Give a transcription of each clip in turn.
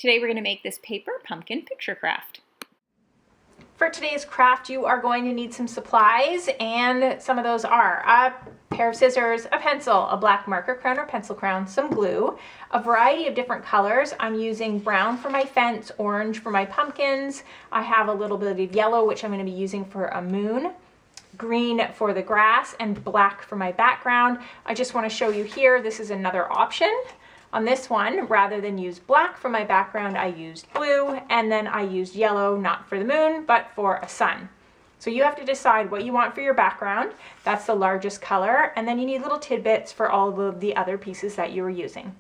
Today we're going to make this paper pumpkin picture craft. For today's craft, you are going to need some supplies, and some of those are a pair of scissors, a pencil, a black marker crayon or pencil crayon, some glue, a variety of different colors. I'm using brown for my fence, orange for my pumpkins. I have a little bit of yellow, which I'm going to be using for a moon, green for the grass, and black for my background. I just want to show you here, this is another option. On this one, rather than use black for my background, I used blue, and then I used yellow, not for the moon, but for a sun. So you have to decide what you want for your background. That's the largest color, and then you need little tidbits for all of the other pieces that you were using.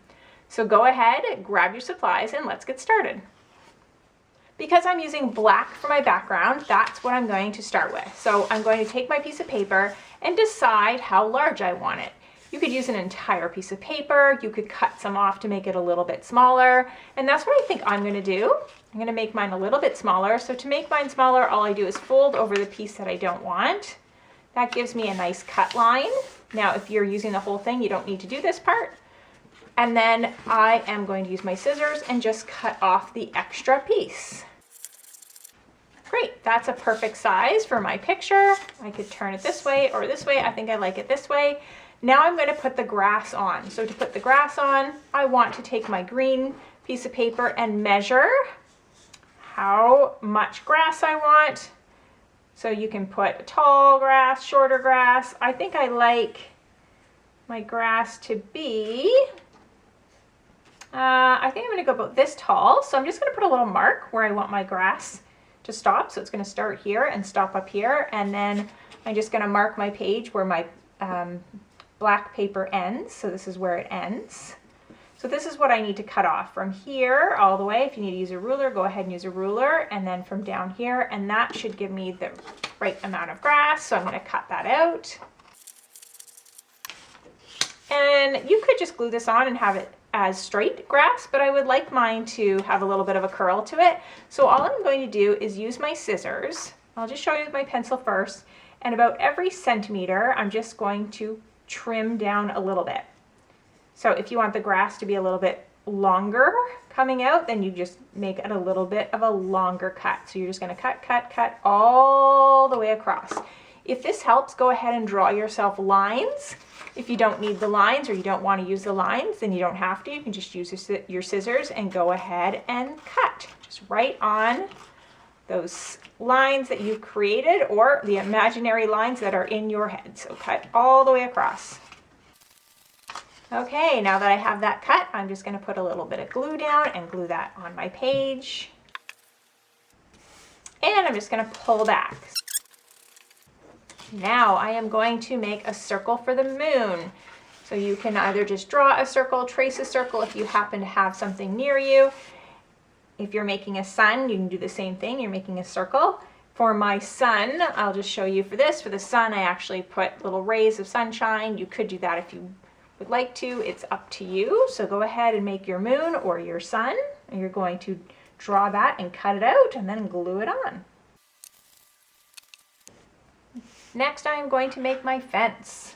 So go ahead, grab your supplies, and let's get started. Because I'm using black for my background, that's what I'm going to start with. So I'm going to take my piece of paper and decide how large I want it. You could use an entire piece of paper, you could cut some off to make it a little bit smaller, and that's what I think I'm going to do. I'm going to make mine a little bit smaller. So to make mine smaller, all I do is fold over the piece that I don't want. That gives me a nice cut line. Now, if you're using the whole thing, you don't need to do this part. And then I am going to use my scissors and just cut off the extra piece. Great, that's a perfect size for my picture. I could turn it this way or this way. I think I like it this way. Now I'm going to put the grass on. So to put the grass on, I want to take my green piece of paper and measure how much grass I want. So you can put tall grass, shorter grass. I think I like my grass to be, I think I'm going to go about this tall. So I'm just going to put a little mark where I want my grass to stop. So it's going to start here and stop up here. And then I'm just going to mark my page where my black paper ends. So this is where it ends. So this is what I need to cut off from here all the way. If you need to use a ruler, go ahead and use a ruler, and then from down here, and that should give me the right amount of grass. So I'm going to cut that out. And you could just glue this on and have it as straight grass, but I would like mine to have a little bit of a curl to it. So all I'm going to do is use my scissors. I'll just show you with my pencil first, and about every centimeter, I'm just going to trim down a little bit. So if you want the grass to be a little bit longer coming out, then you just make it a little bit of a longer cut. So you're just going to cut, cut, cut all the way across. If this helps, go ahead and draw yourself lines. If you don't need the lines or you don't want to use the lines, then you don't have to. You can just use your scissors and go ahead and cut just right on those lines that you've created or the imaginary lines that are in your head. So cut all the way across. Okay, now that I have that cut, I'm just going to put a little bit of glue down and glue that on my page. And I'm just going to pull back. Now I am going to make a circle for the moon. So you can either just draw a circle, trace a circle if you happen to have something near you. If you're making a sun, you can do the same thing. You're making a circle. For my sun, I'll just show you for this. For the sun, I actually put little rays of sunshine. You could do that if you would like to. It's up to you. So go ahead and make your moon or your sun. And you're going to draw that and cut it out and then glue it on. Next, I am going to make my fence.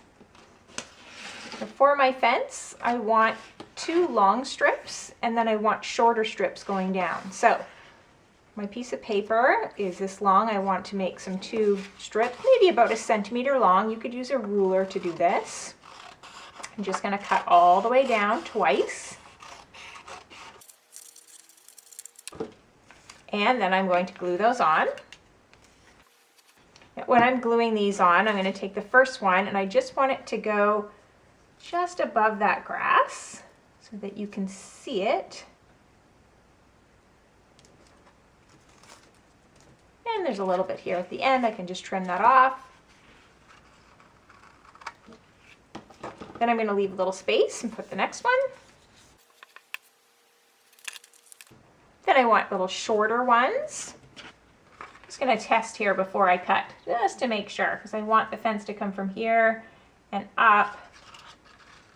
For my fence, I want 2 long strips, and then I want shorter strips going down. So my piece of paper is this long. I want to make some 2 strips, maybe about 1 centimeter long. You could use a ruler to do this. I'm just going to cut all the way down twice. And then I'm going to glue those on. When I'm gluing these on, I'm going to take the first one, and I just want it to go just above that grass so that you can see it. And there's a little bit here at the end. I can just trim that off. Then I'm going to leave a little space and put the next one. Then I want little shorter ones. I'm just going to test here before I cut, just to make sure, because I want the fence to come from here and up.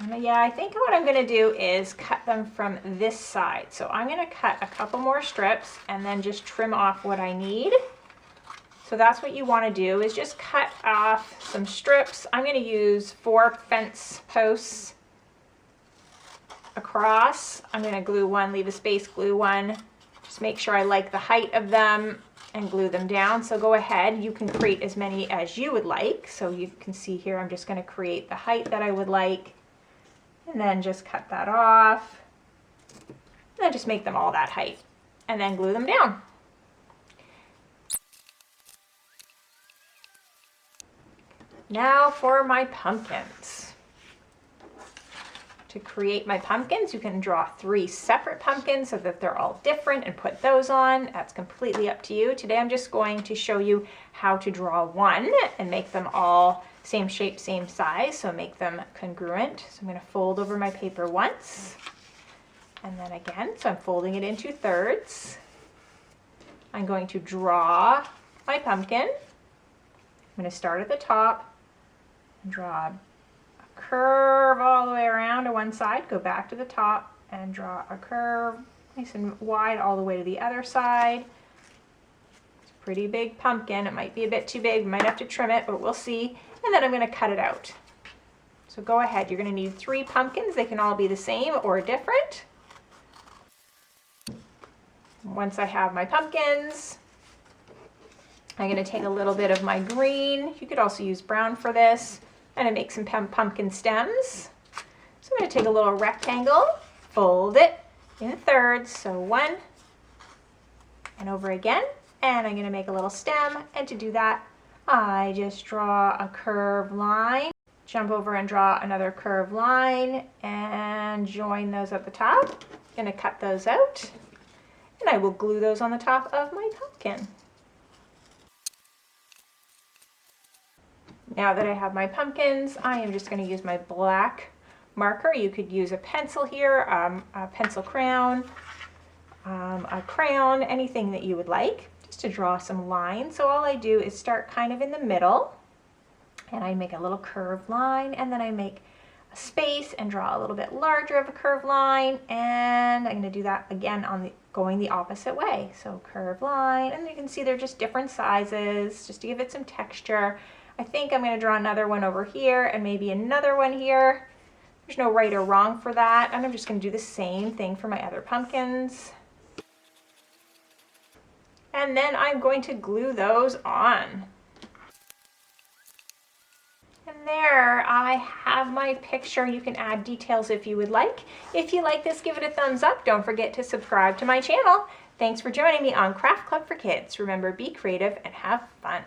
And yeah, I think what I'm going to do is cut them from this side. So I'm going to cut a couple more strips and then just trim off what I need. So that's what you want to do, is just cut off some strips. I'm going to use 4 fence posts across. I'm going to glue one, leave a space, glue one. Just make sure I like the height of them and glue them down. So go ahead, you can create as many as you would like. So you can see here, I'm just going to create the height that I would like, and then just cut that off. And then just make them all that height, and then glue them down. Now for my pumpkins. To create my pumpkins, you can draw 3 separate pumpkins so that they're all different and put those on. That's completely up to you. Today I'm just going to show you how to draw one and make them all same shape, same size, so make them congruent. So I'm going to fold over my paper once, and then again, so I'm folding it into thirds. I'm going to draw my pumpkin. I'm going to start at the top and draw a curve all the way around to one side, go back to the top and draw a curve nice and wide all the way to the other side. It's a pretty big pumpkin. It might be a bit too big, we might have to trim it, but we'll see. And then I'm going to cut it out. So go ahead, you're going to need 3 pumpkins. They can all be the same or different. Once I have my pumpkins, I'm going to take a little bit of my green. You could also use brown for this. And I make some pumpkin stems. So I'm going to take a little rectangle, fold it in thirds, so one, and over again. And I'm going to make a little stem, and to do that, I just draw a curved line, jump over and draw another curved line, and join those at the top. I'm going to cut those out, and I will glue those on the top of my pumpkin. Now that I have my pumpkins, I am just going to use my black marker. You could use a pencil here, a pencil crayon, a crayon, anything that you would like, just to draw some lines. So all I do is start kind of in the middle, and I make a little curved line, and then I make a space and draw a little bit larger of a curved line, and I'm going to do that again on going the opposite way. So curved line, and you can see they're just different sizes, just to give it some texture. I think I'm going to draw another one over here and maybe another one here. There's no right or wrong for that. And I'm just going to do the same thing for my other pumpkins. And then I'm going to glue those on. And there I have my picture. You can add details if you would like. If you like this, give it a thumbs up. Don't forget to subscribe to my channel. Thanks for joining me on Craft Club for Kids. Remember, be creative and have fun.